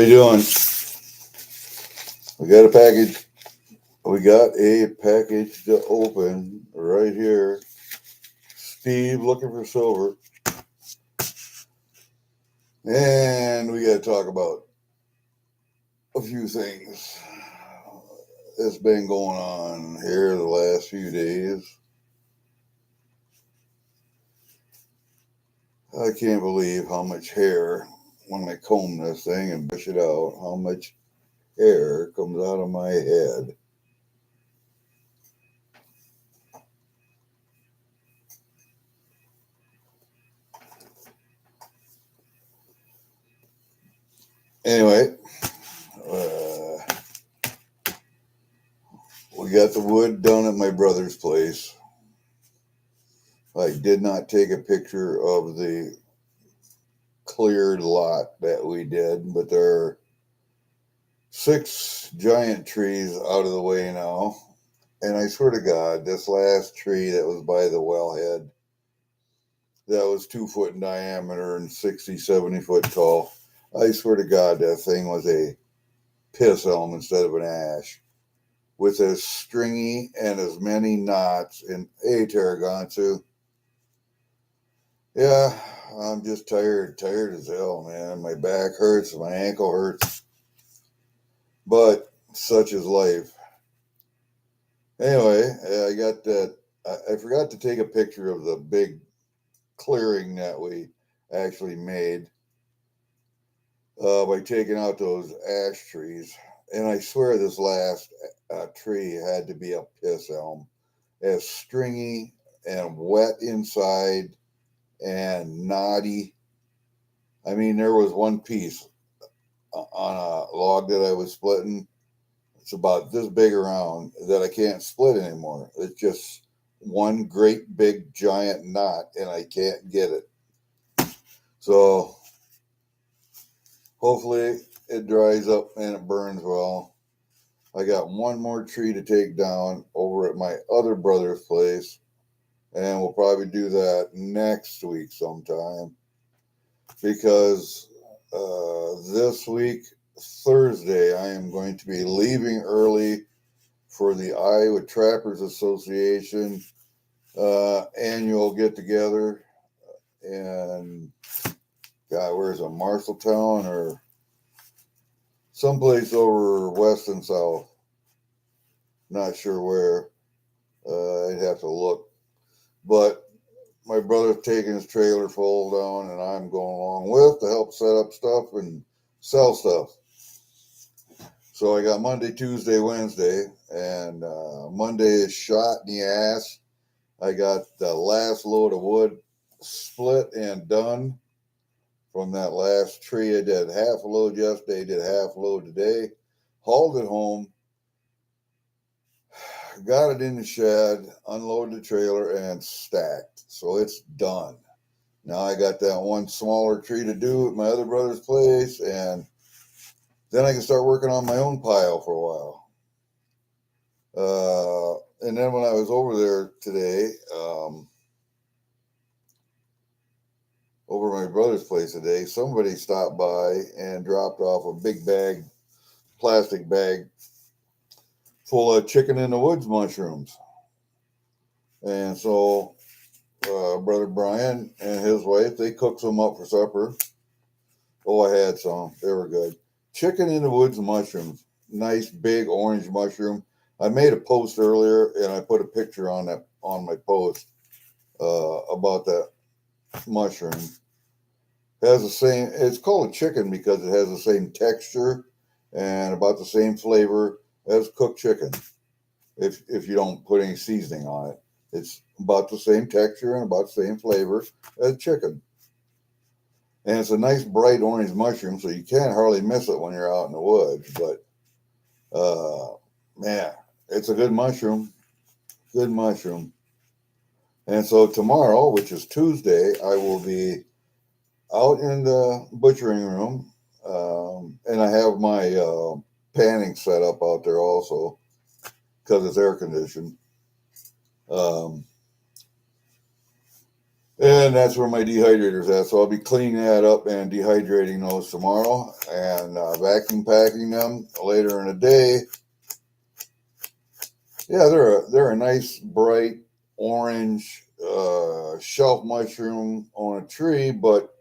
you doing? We got a package. We got a package to open right here. Steve looking for silver. And we got to talk about a few things that's been going on here the last few days. I can't believe how much hair, when I comb this thing and brush it out, how much hair comes out of my head. Anyway, we got the wood done at my brother's place. I did not take a picture of the cleared lot that we did, but there are 6 giant trees out of the way now. And I swear to God, this last tree that was by the wellhead, that was 2 foot in diameter and 60, 70 foot tall. I swear to God, that thing was a piss elm instead of an ash, with as stringy and as many knots. And hey, Tarragontu, yeah, I'm just tired as hell, man. My back hurts, my ankle hurts, but such is life. Anyway, I got that. I forgot to take a picture of the big clearing that we actually made by taking out those ash trees. And I swear this last tree had to be a piss elm, as stringy and wet inside and knotty. I mean, there was one piece on a log that I was splitting. It's about this big around that I can't split anymore. It's just one great big giant knot and I can't get it. So hopefully it dries up and it burns well. I got one more tree to take down over at my other brother's place, and we'll probably do that next week sometime, because this week, Thursday, I am going to be leaving early for the Iowa Trappers Association annual get-together. And God, where's it? Marshalltown or someplace over west and south. Not sure where. I'd have to look. But my brother's taking his trailer full down, and I'm going along with to help set up stuff and sell stuff. So I got Monday, Tuesday, Wednesday, and Monday is shot in the ass. I got the last load of wood split and done from that last tree. I did half a load yesterday, did half a load today, hauled it home, got it in the shed, unloaded the trailer, and stacked. So it's done. Now I got that one smaller tree to do at my other brother's place, and then I can start working on my own pile for a while. And then when I was over there today, over my brother's place today, somebody stopped by and dropped off a big bag, plastic bag, full of chicken in the woods mushrooms. And so Brother Brian and his wife, they cooked some up for supper. Oh, I had some. They were good. Chicken in the woods mushrooms. Nice big orange mushroom. I made a post earlier, and I put a picture on that on my post about that mushroom. Has the same. It's called a chicken because it has the same texture and about the same flavor as cooked chicken. If you don't put any seasoning on it, it's about the same texture and about the same flavor as chicken. And it's a nice bright orange mushroom, so you can't hardly miss it when you're out in the woods. But man, it's a good mushroom. Good mushroom. And so tomorrow, which is Tuesday, I will be out in the butchering room. And I have my panning set up out there also because it's air conditioned. And that's where my dehydrator's at. So I'll be cleaning that up and dehydrating those tomorrow and vacuum packing them later in the day. Yeah, they're a nice bright orange shelf mushroom on a tree, but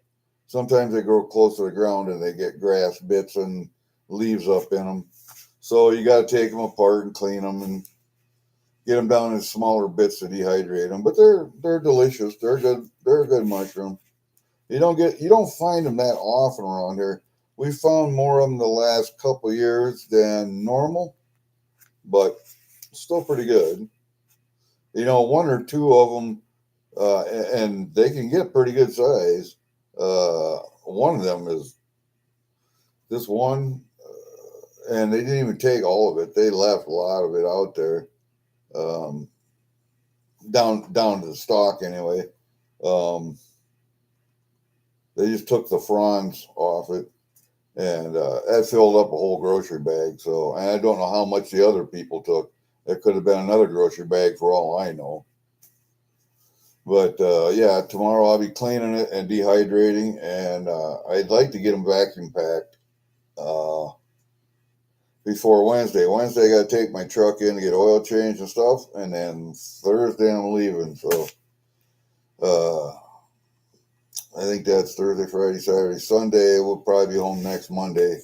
sometimes they grow close to the ground and they get grass bits and leaves up in them. So you got to take them apart and clean them and get them down in smaller bits to dehydrate them. But they're delicious. They're good. They're a good mushroom. You don't find them that often around here. We found more of them the last couple of years than normal, but still pretty good. One or two of them, and they can get pretty good size. One of them is this one, and they didn't even take all of it. They left a lot of it out there, um, down to the stalk anyway. Um, they just took the fronds off it, and that filled up a whole grocery bag. So, and I don't know how much the other people took. It could have been another grocery bag for all I know. But yeah, tomorrow I'll be cleaning it and dehydrating, and I'd like to get them vacuum packed uh, before Wednesday. Wednesday, I got to take my truck in to get oil changed and stuff, and then Thursday I'm leaving. So uh, I think that's Thursday, Friday, Saturday, Sunday. We'll probably be home next Monday.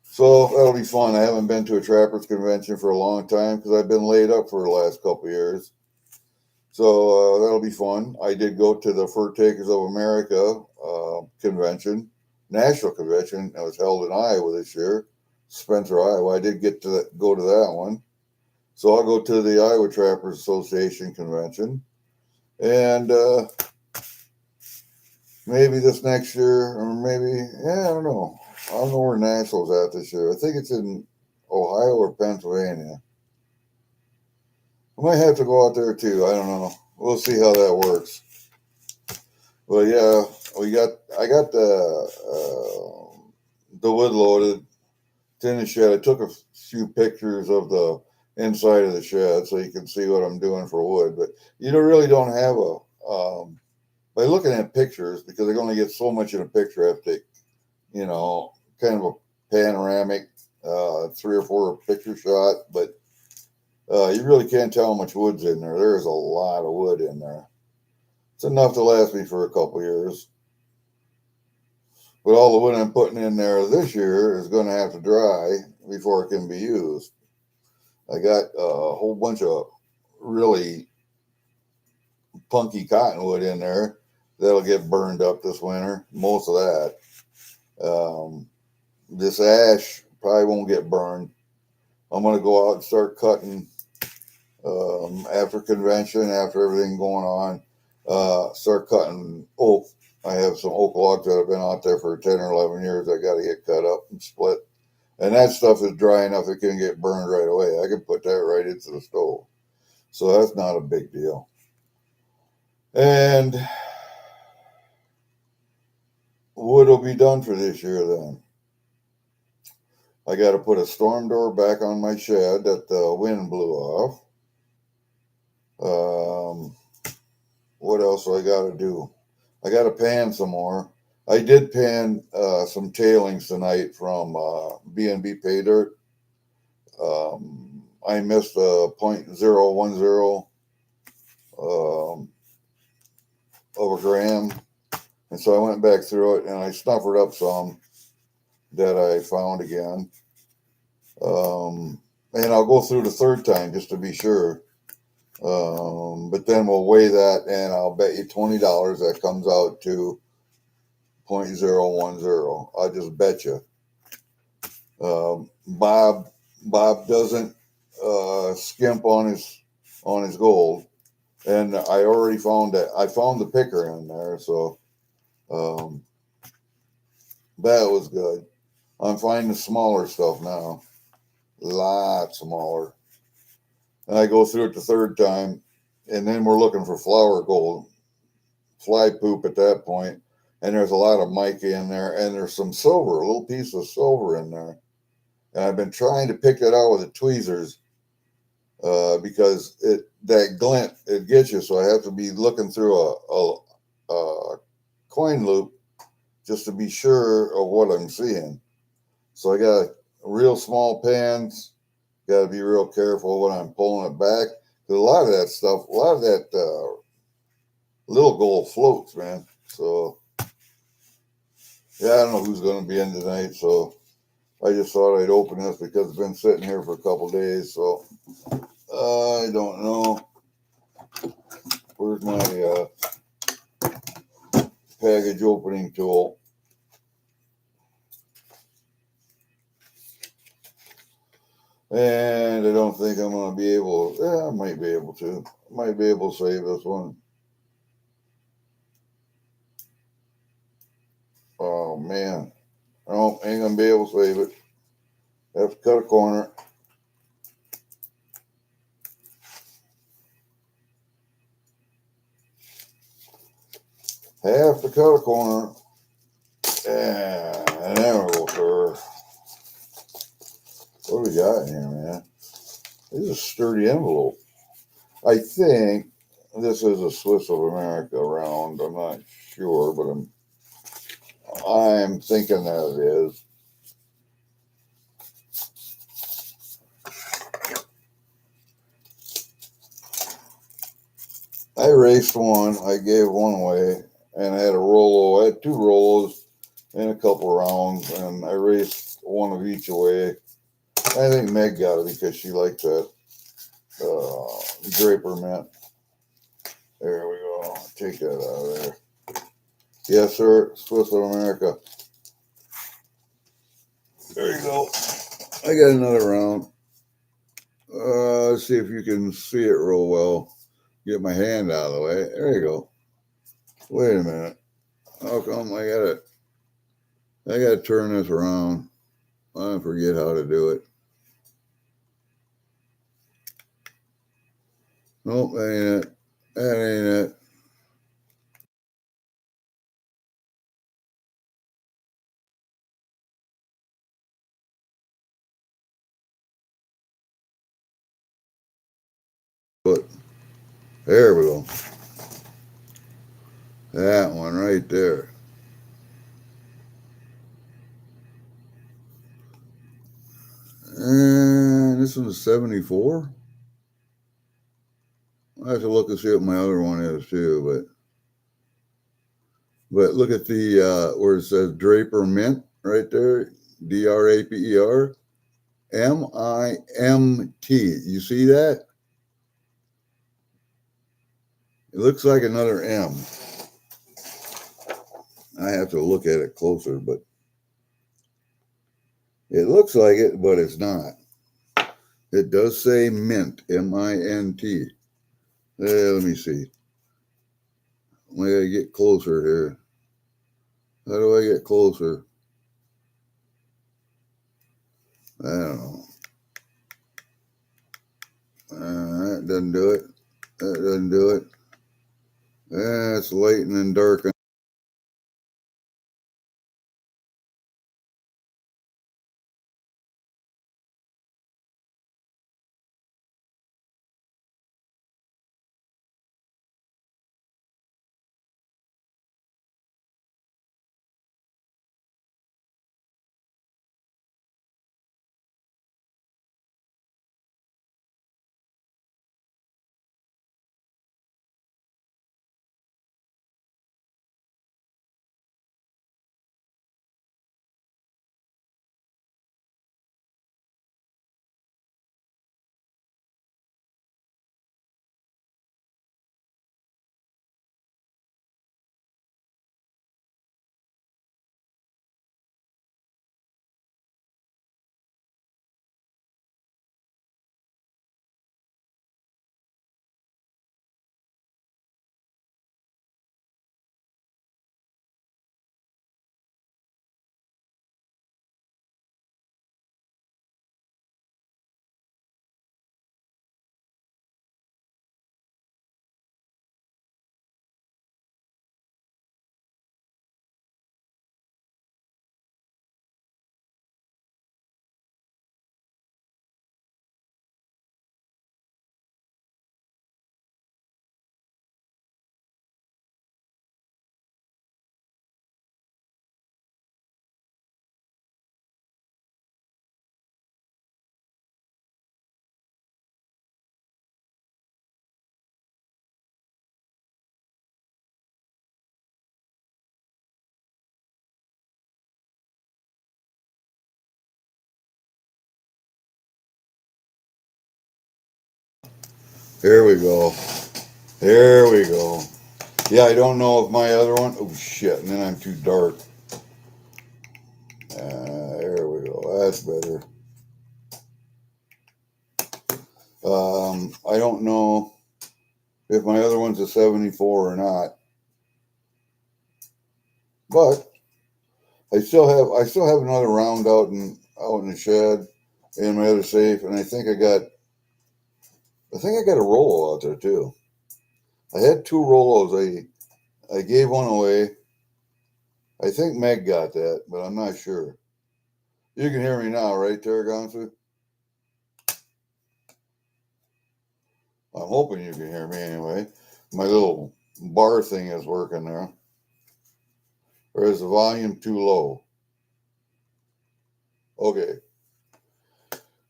So that'll be fun. I haven't been to a trappers convention for a long time because I've been laid up for the last couple of years. So that'll be fun. I did go to the Fur Takers of America convention, national convention. That was held in Iowa this year, Spencer, Iowa. I did get to go to that one. So I'll go to the Iowa Trappers Association convention. And maybe this next year, or maybe, yeah, I don't know. I don't know where National's at this year. I think it's in Ohio or Pennsylvania. I might have to go out there too. I don't know. We'll see how that works. Well, yeah, I got the wood loaded. It's in the shed. I took a few pictures of the inside of the shed so you can see what I'm doing for wood. But you really don't have by looking at pictures, because I can only get so much in a picture. I have to take, kind of a panoramic, 3 or 4 picture shot. But you really can't tell how much wood's in there. There's a lot of wood in there. It's enough to last me for a couple years. But all the wood I'm putting in there this year is going to have to dry before it can be used. I got a whole bunch of really punky cottonwood in there that'll get burned up this winter. Most of that. This ash probably won't get burned. I'm going to go out and start cutting after convention, after everything going on. Start cutting oak. I have some oak logs that have been out there for 10 or 11 years. I got to get cut up and split. And that stuff is dry enough it can get burned right away. I can put that right into the stove. So that's not a big deal. And wood will be done for this year then. I got to put a storm door back on my shed that the wind blew off. What else do I got to do? I got to pan some more. I did pan some tailings tonight from B&B Pay Dirt. I missed a 0.010 of a gram. And so I went back through it and I snuffered up some that I found again. And I'll go through the third time just to be sure. But then we'll weigh that, and I'll bet you $20 that comes out to 0.010. I'll just bet you. Bob doesn't skimp on his gold, and I already found that. I found the picker in there, so that was good. I'm finding smaller stuff now, a lot smaller. And I go through it the third time, and then we're looking for flower gold, fly poop at that point. And there's a lot of mica in there, and there's some silver, a little piece of silver in there. And I've been trying to pick it out with the tweezers because that glint, it gets you. So I have to be looking through a coin loop just to be sure of what I'm seeing. So I got real small pans. Got to be real careful when I'm pulling it back. Because a lot of that stuff, a lot of that little gold floats, man. So yeah, I don't know who's going to be in tonight. So I just thought I'd open this because it's been sitting here for a couple days. So I don't know. Where's my package opening tool? And I don't think I'm going to be able. Yeah, I might be able to. I might be able to save this one. Oh man, no, ain't gonna be able to save it. Have to cut a corner. Have to cut a corner. And there we go, sir. What do we got in here, man? This is a sturdy envelope. I think this is a Swiss of America round. I'm not sure, but I'm thinking that it is. I raced one. I gave one away, and I had a Rolo. I had two Rolos and a couple rounds, and I raced one of each away. I think Meg got it because she liked that Draper mint. There we go. Take that out of there. Yes, sir. Swiss of America. There you go. I got another round. Let's see if you can see it real well. Get my hand out of the way. There you go. Wait a minute. How come I gotta turn this around? I forget how to do it. Nope, that ain't it. That ain't it. But there we go. That one right there. And this one's 74. I have to look and see what my other one is too, but look at the where it says Draper Mint right there. Draper Mint. You see that? It looks like another M. I have to look at it closer, but it looks like it, but it's not. It does say mint, Mint. Let me see. I gotta get closer here. How do I get closer? I don't know. That doesn't do it. That doesn't do it. It's lighting and darkening. There we go. There we go. Yeah, I don't know if my other one. Oh shit! And then I'm too dark. There we go. That's better. I don't know if my other one's a 74 or not, but I still have another round out in the shed in my other safe, and I think I got a Rolo out there too. I had two Rolos. I gave one away. I think Meg got that, but I'm not sure. You can hear me now, right there, Gonsu? I'm hoping you can hear me anyway. My little bar thing is working there. Or is the volume too low? Okay,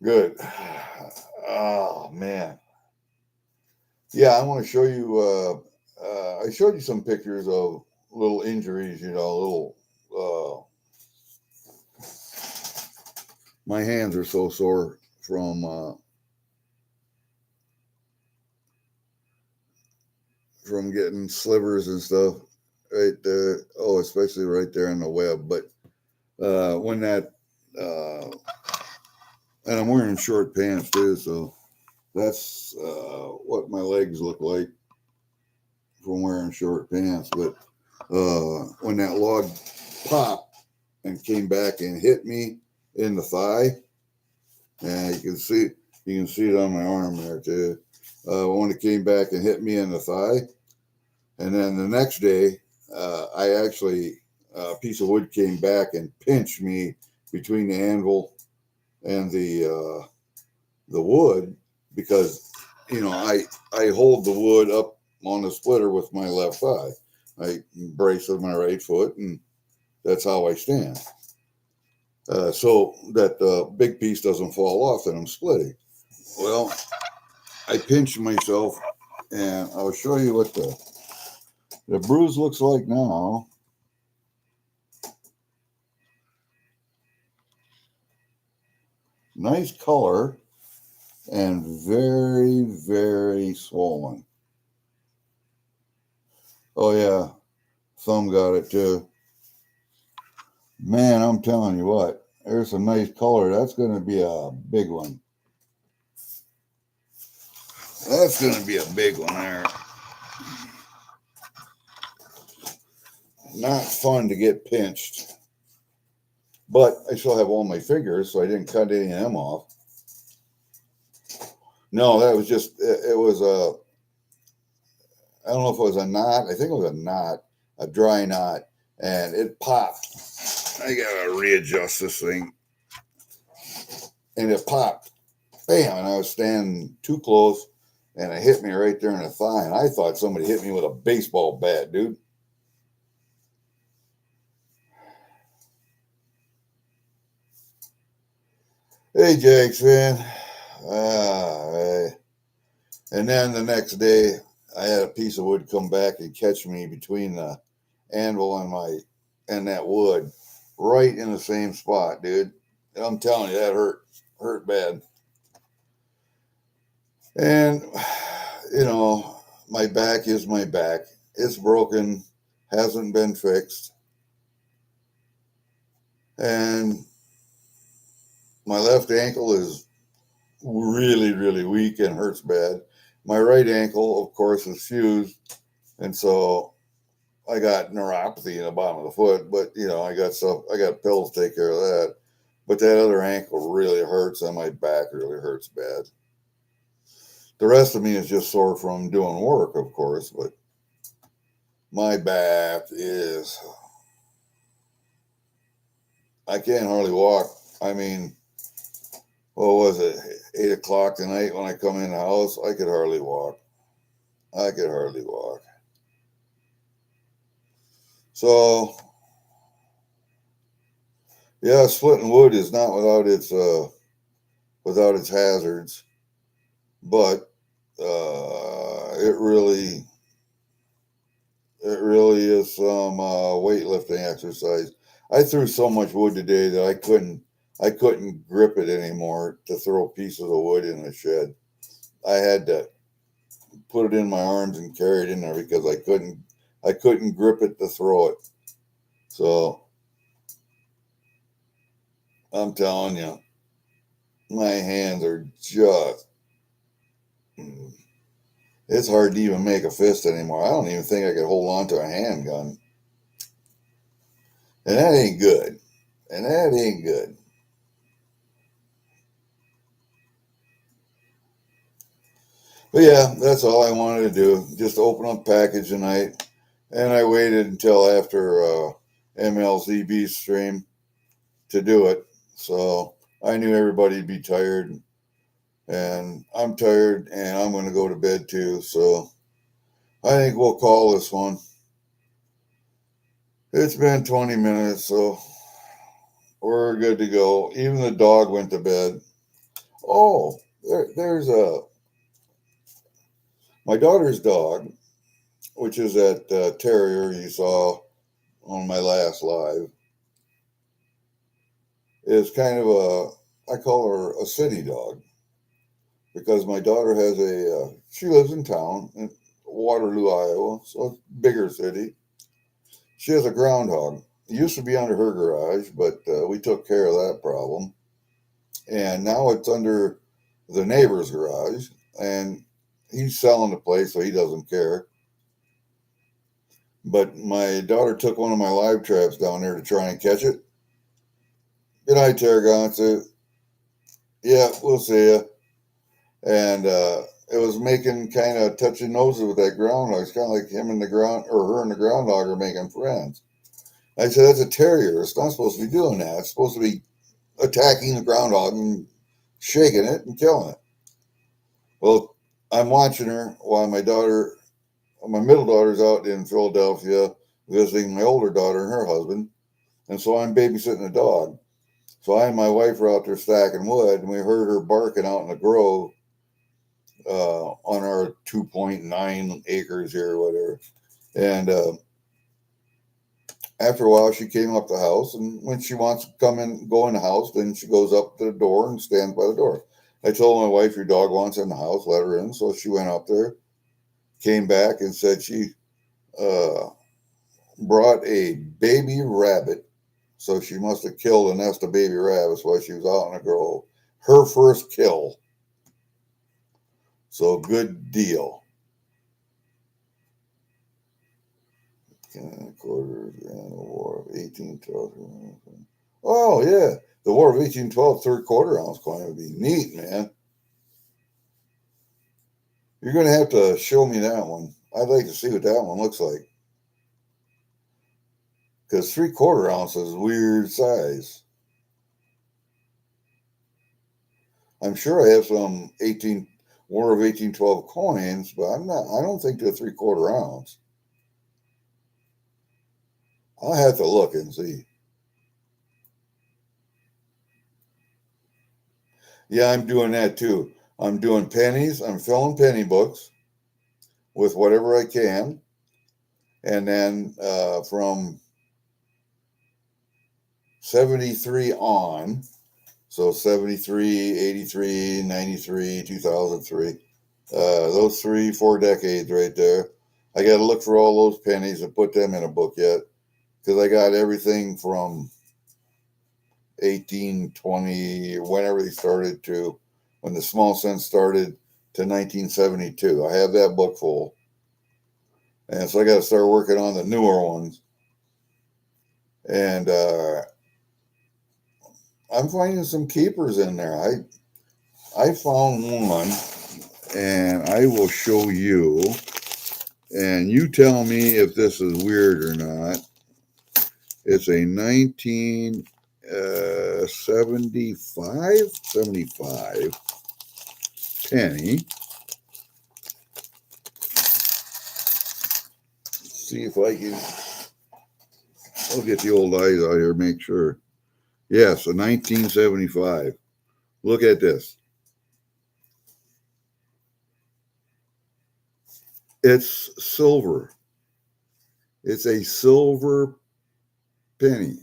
good. Oh, man. Yeah, I want to show you. I showed you some pictures of little injuries, my hands are so sore from getting slivers and stuff right there. Oh, especially right there in the web. But when that, and I'm wearing short pants too, so that's what my legs look like from wearing short pants. But when that log popped and came back and hit me in the thigh, and you can see it on my arm there too. When it came back and hit me in the thigh, and then the next day, a piece of wood came back and pinched me between the anvil and the wood, because I hold the wood up on the splitter with my left thigh. I brace with my right foot, and that's how I stand. So that the big piece doesn't fall off that I'm splitting. Well, I pinched myself, and I'll show you what the bruise looks like now. Nice color and very, very swollen. Oh, yeah, thumb got it too. Man, I'm telling you what, there's some nice color. That's going to be a big one. That's going to be a big one there. Not fun to get pinched. But I still have all my fingers, so I didn't cut any of them off. No, that was just, it was I don't know if it was a knot. I think it was a knot, a dry knot, and it popped. I got to readjust this thing. And it popped. Bam, and I was standing too close, and it hit me right there in the thigh, and I thought somebody hit me with a baseball bat, dude. Hey, Jax, man. And then the next day, I had a piece of wood come back and catch me between the anvil and that wood, right in the same spot, dude. And I'm telling you, that hurt bad. And my back is my back. It's broken, hasn't been fixed, and my left ankle is really, really weak and hurts bad. My right ankle, of course, is fused, and so I got neuropathy in the bottom of the foot. But I got pills to take care of that. But that other ankle really hurts, and my back really hurts bad. The rest of me is just sore from doing work, of course, but my back is, I can't hardly walk. I mean, what was it, 8 o'clock tonight when I come in the house? I could hardly walk. So, yeah, splitting wood is not without its hazards, but it really is some weightlifting exercise. I threw so much wood today that I couldn't grip it anymore to throw pieces of wood in the shed. I had to put it in my arms and carry it in there because I couldn't grip it to throw it. So I'm telling you, my hands are just, it's hard to even make a fist anymore. I don't even think I could hold on to a handgun. And that ain't good. And that ain't good. But yeah, that's all I wanted to do. Just open up package tonight. And I waited until after Mlzb'S stream to do it. So I knew everybody'd be tired. And I'm tired and I'm going to go to bed too. So I think we'll call this one. It's been 20 minutes, so we're good to go. Even the dog went to bed. Oh, there's my daughter's dog, which is that terrier you saw on my last live, is kind of I call her a city dog because my daughter has she lives in town in Waterloo, Iowa, so it's a bigger city. She has a groundhog. It used to be under her garage, but we took care of that problem. And now it's under the neighbor's garage, and he's selling the place, so he doesn't care. But my daughter took one of my live traps down there to try and catch it. Good night, Tarragon. Said, yeah, we'll see ya. And it was making kind of touching noses with that groundhog. It's kind of like him and the ground, or her and the groundhog are making friends. I said, that's a terrier. It's not supposed to be doing that. It's supposed to be attacking the groundhog and shaking it and killing it. Well, I'm watching her while my middle daughter's out in Philadelphia visiting my older daughter and her husband. And so I'm babysitting the dog. So I and my wife were out there stacking wood, and we heard her barking out in the grove on our 2.9 acres here or whatever. And after a while, she came up the house, and when she wants to go in the house, then she goes up to the door and stands by the door. I told my wife, your dog wants in the house, let her in. So she went up there, came back, and said she uh, brought a baby rabbit. So she must have killed a nest of baby rabbits while she was out in the grove. Her first kill. So good deal. Quarters and the War of 1812. Oh, yeah. The War of 1812 third quarter ounce coin would be neat, man. You're going to have to show me that one. I'd like to see what that one looks like. Because 3/4 ounce is weird size. I'm sure I have some War of 1812 coins, but I don't think they're 3/4 ounce. I'll have to look and see. Yeah, I'm doing that too. I'm doing pennies. I'm filling penny books with whatever I can. And then from 73 on, so 73, 83, 93, 2003, those 3-4 decades right there. I got to look for all those pennies and put them in a book yet, because I got everything from 1820, whenever they started, to when the small cents started, to 1972. I have that book full. And so I got to start working on the newer ones. And I'm finding some keepers in there. I found one, and I will show you. And you tell me if this is weird or not. It's a 1975 penny. See if I can. I'll get the old eyes out here, make sure. Yes, a 1975. Look at this. It's silver. It's a silver penny.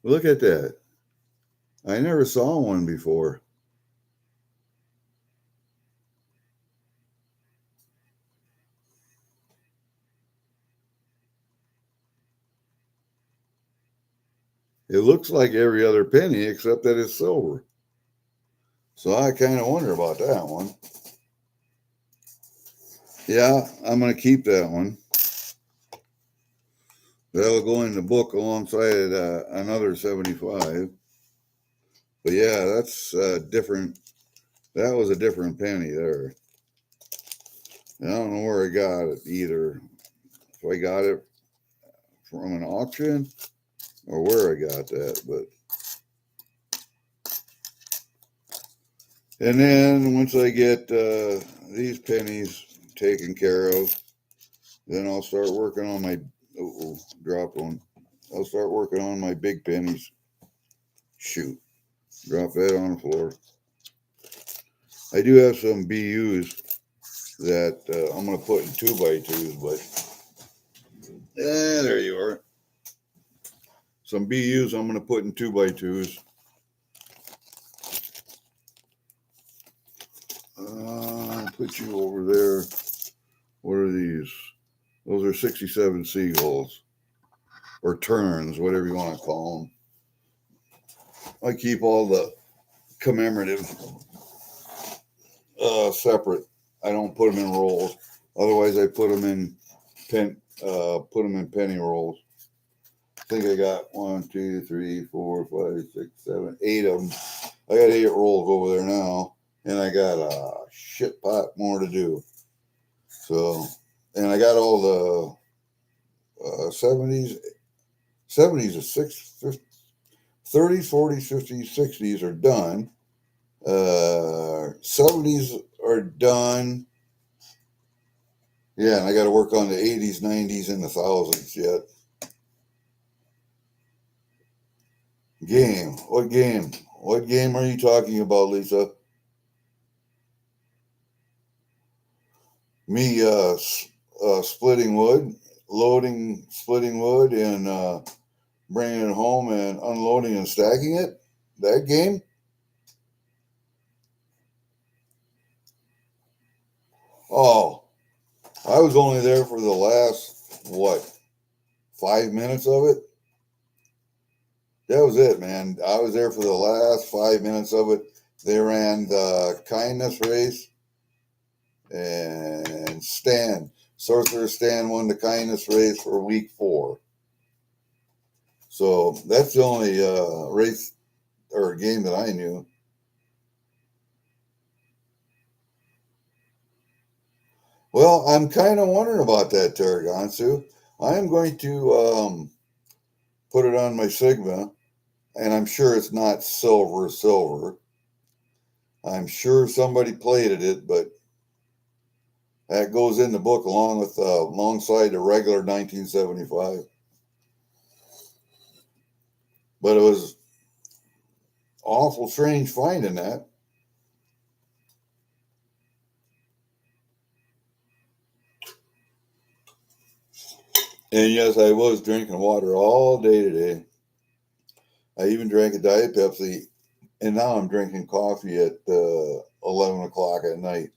Look at that. I never saw one before. It looks like every other penny except that it's silver. So I kind of wonder about that one. Yeah, I'm going to keep that one. That'll go in the book alongside another 75. But yeah, that's different. That was a different penny there. I don't know where I got it either. If I got it from an auction or where I got that, but and then once I get these pennies taken care of, then I'll start working on my drop one. I'll start working on my big pennies. Shoot, drop that on the floor. I do have some BUs that I'm going to put in 2x2s, but there you are. Some BUs I'm going to put in 2x2s. I'll put you over there. What are these? Those are 67 seagulls or terns, whatever you want to call them. I keep all the commemorative separate. I don't put them in rolls. Otherwise, I put them in penny rolls. I think I got 1, 2, 3, 4, 5, 6, 7, 8 of them. I got 8 rolls over there now, and I got a shit pot more to do. So, and I got all the 70s, 70s are 30s, 40s, 50s, 60s are done. 70s are done. Yeah, and I got to work on the 80s, 90s, and the thousands yet. Game. What game? What game are you talking about, Lisa? Me splitting wood, splitting wood, and bringing it home and unloading and stacking it? That game? Oh, I was only there for the last, 5 minutes of it? That was it, man. I was there for the last 5 minutes of it. They ran the kindness race, and Sorcerer Stan won the kindness race for week 4. So that's the only race or game that I knew. Well, I'm kind of wondering about that, Tarragonsu. I am going to put it on my Sigma, and I'm sure it's not silver. I'm sure somebody plated it, but that goes in the book alongside the regular 1975. But it was awful strange finding that. And yes, I was drinking water all day today. I even drank a Diet Pepsi, and now I'm drinking coffee at 11 o'clock at night.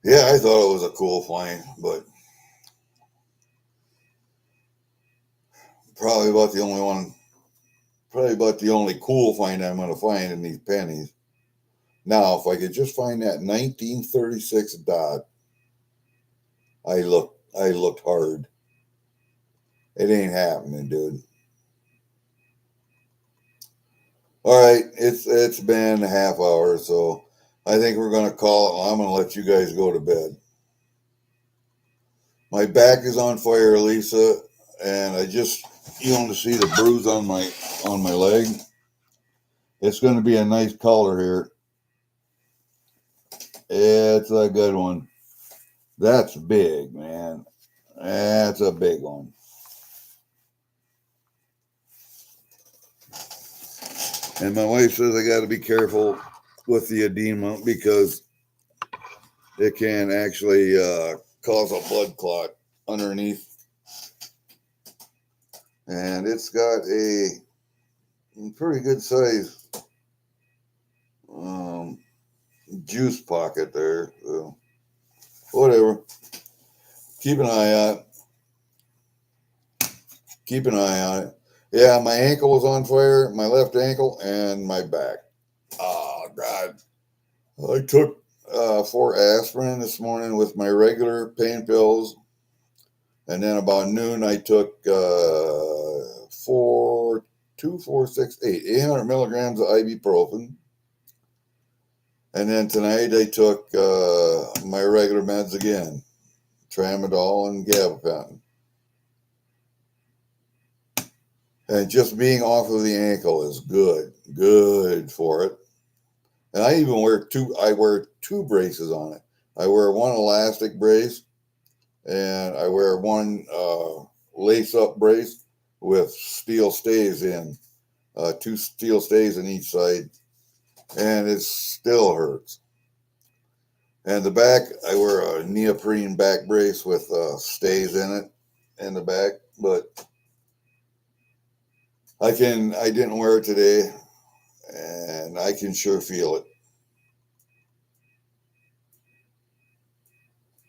Yeah, I thought it was a cool find, but probably about the only cool find I'm going to find in these pennies. Now, if I could just find that 1936 dot, I looked hard. It ain't happening, dude. All right, it's been a half hour, so I think we're gonna call it. I'm gonna let you guys go to bed. My back is on fire, Lisa, and you want to see the bruise on my leg. It's going to be a nice color here. It's a good one. That's big, man. That's a big one. And my wife says I got to be careful with the edema because it can actually cause a blood clot underneath. and it's got a pretty good size um, juice pocket there. So whatever. Keep an eye on it. Keep an eye on it. Yeah, my ankle was on fire, my left ankle, and my back. Oh, God. I took 4 aspirin this morning with my regular pain pills. And then about noon, I took 800 milligrams of ibuprofen. And then tonight, I took my regular meds again, tramadol and gabapentin. And just being off of the ankle is good for it. And I even wear two braces on it. I wear one elastic brace, and I wear one lace-up brace with steel stays in, 2 steel stays in each side, and it still hurts. And the back, I wear a neoprene back brace with stays in it in the back, but I didn't wear it today, and I can sure feel it.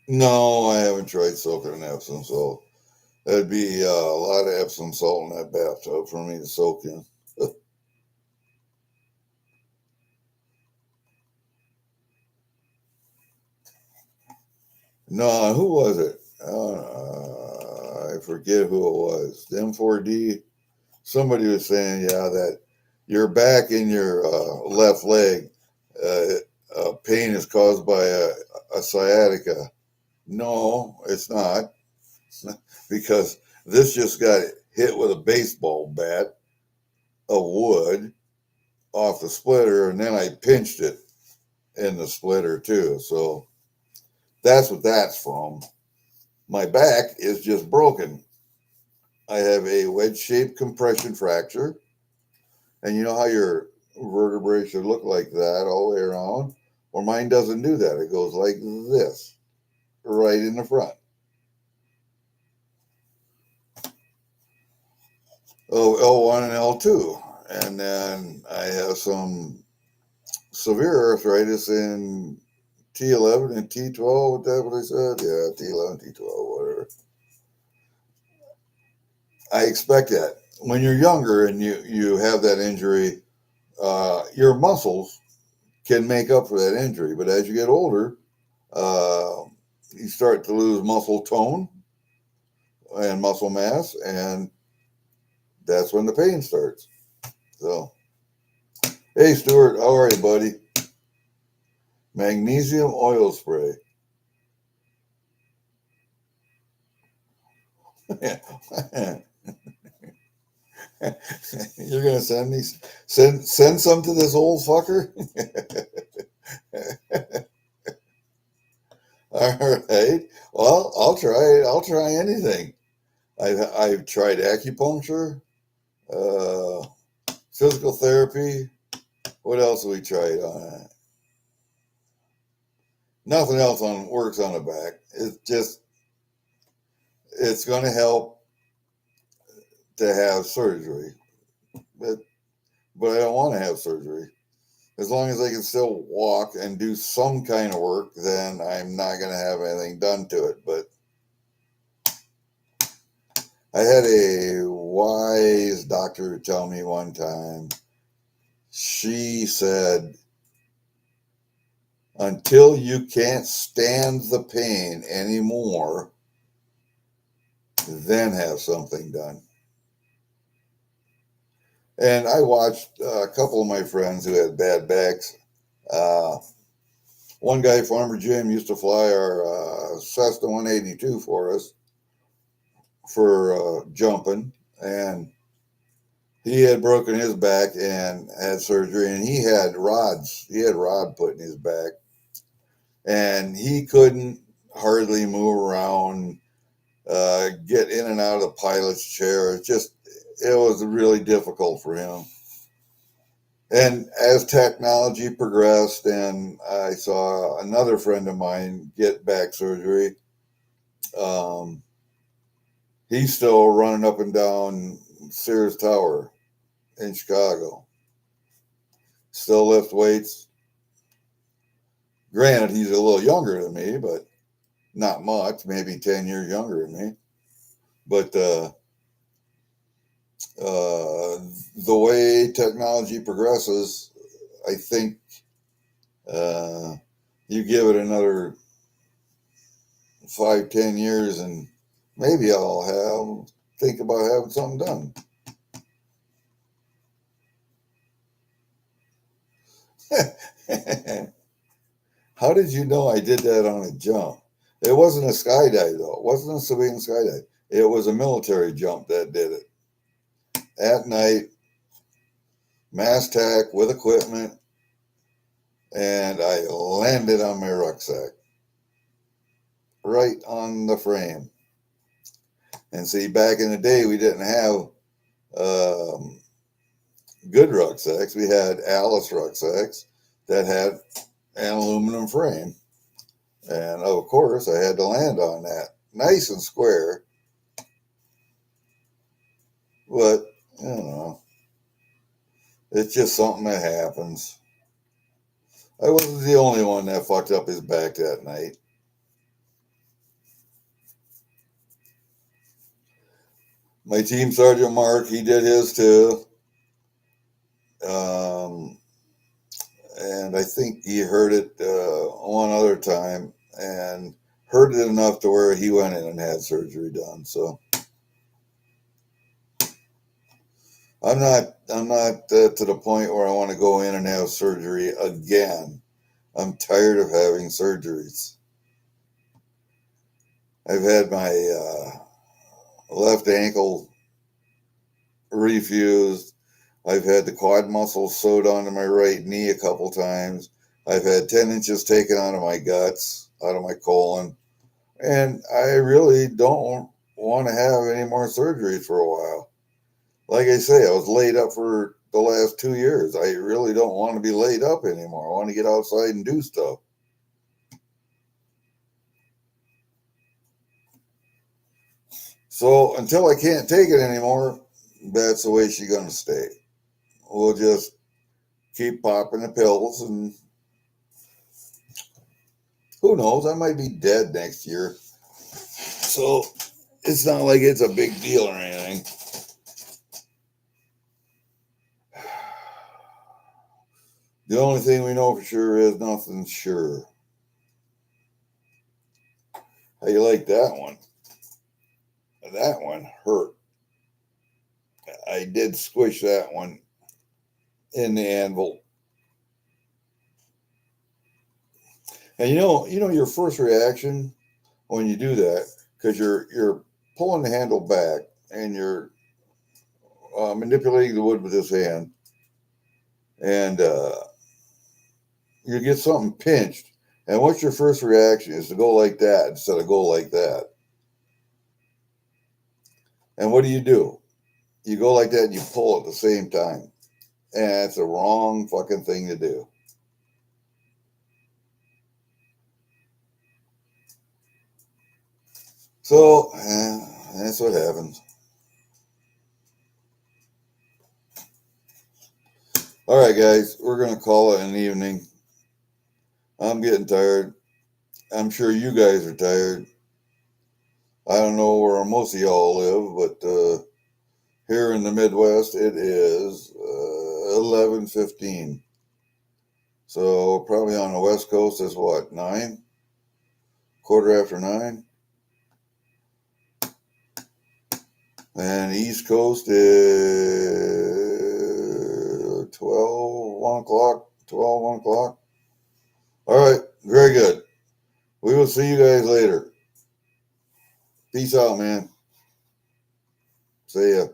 No, I haven't tried soaking in Epsom salt. That'd be a lot of Epsom salt in that bathtub for me to soak in. No, who was it? I forget who it was. The M4D. Somebody was saying, yeah, that your back and your left leg pain is caused by a sciatica. No, it's not. Because this just got hit with a baseball bat of wood off the splitter, and then I pinched it in the splitter too. So that's what that's from. My back is just broken. I have a wedge-shaped compression fracture, and you know how your vertebrae should look like that all the way around? Well, mine doesn't do that. It goes like this, right in the front. Oh, L1 and L2. And then I have some severe arthritis in T11 and T12. Is that what I said? Yeah, T11, T12, whatever. I expect that. When you're younger and you have that injury, your muscles can make up for that injury. But as you get older, uh, you start to lose muscle tone and muscle mass, and that's when the pain starts. So, hey, Stuart, how are you, buddy? Magnesium oil spray. You're gonna send some to this old fucker? All right. Well, I'll try it. I'll try anything. I've tried acupuncture, uh, physical therapy. What else have we tried on that? Nothing else works on the back. It's going to help to have surgery, but I don't want to have surgery. As long as I can still walk and do some kind of work, then I'm not going to have anything done to it. But I had a wise doctor tell me one time, she said, until you can't stand the pain anymore, then have something done. And I watched a couple of my friends who had bad backs. One guy, Farmer Jim, used to fly our Cessna 182 for us for jumping, and he had broken his back and had surgery, and he had rods. He had rod put in his back, and he couldn't hardly move around, get in and out of the pilot's chair. It was really difficult for him. And as technology progressed, and I saw another friend of mine get back surgery, he's still running up and down Sears Tower in Chicago. Still lift weights. Granted, he's a little younger than me, but not much, maybe 10 years younger than me. But the way technology progresses, I think you give it another 5-10 years and maybe I'll think about having something done. How did you know I did that on a jump? It wasn't a skydive, though. It wasn't a civilian skydive. It was a military jump that did it. At night, mass tack with equipment, and I landed on my rucksack. Right on the frame. And see, back in the day, we didn't have good rucksacks. We had Alice rucksacks that had an aluminum frame. And of course, I had to land on that. Nice and square. But, you know, it's just something that happens. I wasn't the only one that fucked up his back that night. My team sergeant Mark, he did his too. And I think he heard it one other time and heard it enough to where he went in and had surgery done. So I'm not to the point where I want to go in and have surgery again. I'm tired of having surgeries. I've had my left ankle refused. I've had the quad muscles sewed onto my right knee a couple times. I've had 10 inches taken out of my guts, out of my colon. And I really don't want to have any more surgeries for a while. Like I say, I was laid up for the last 2 years. I really don't want to be laid up anymore. I want to get outside and do stuff. So until I can't take it anymore, that's the way she's going to stay. We'll just keep popping the pills, and who knows, I might be dead next year. So it's not like it's a big deal or anything. The only thing we know for sure is nothing's sure. How you like that one? That one hurt. I did squish that one in the anvil. And you know your first reaction when you do that, because you're pulling the handle back and you're manipulating the wood with this hand, and you get something pinched. And what's your first reaction is to go like that instead of go like that. And what do? You go like that and you pull at the same time. And it's the wrong fucking thing to do. So, that's what happens. All right, guys, we're going to call it an evening. I'm getting tired. I'm sure you guys are tired. I don't know where most of y'all live, but here in the Midwest, it is 11:15. So probably on the West Coast is what, 9? Quarter after 9? And East Coast is 1 o'clock. All right, very good. We will see you guys later. Peace out, man. See ya.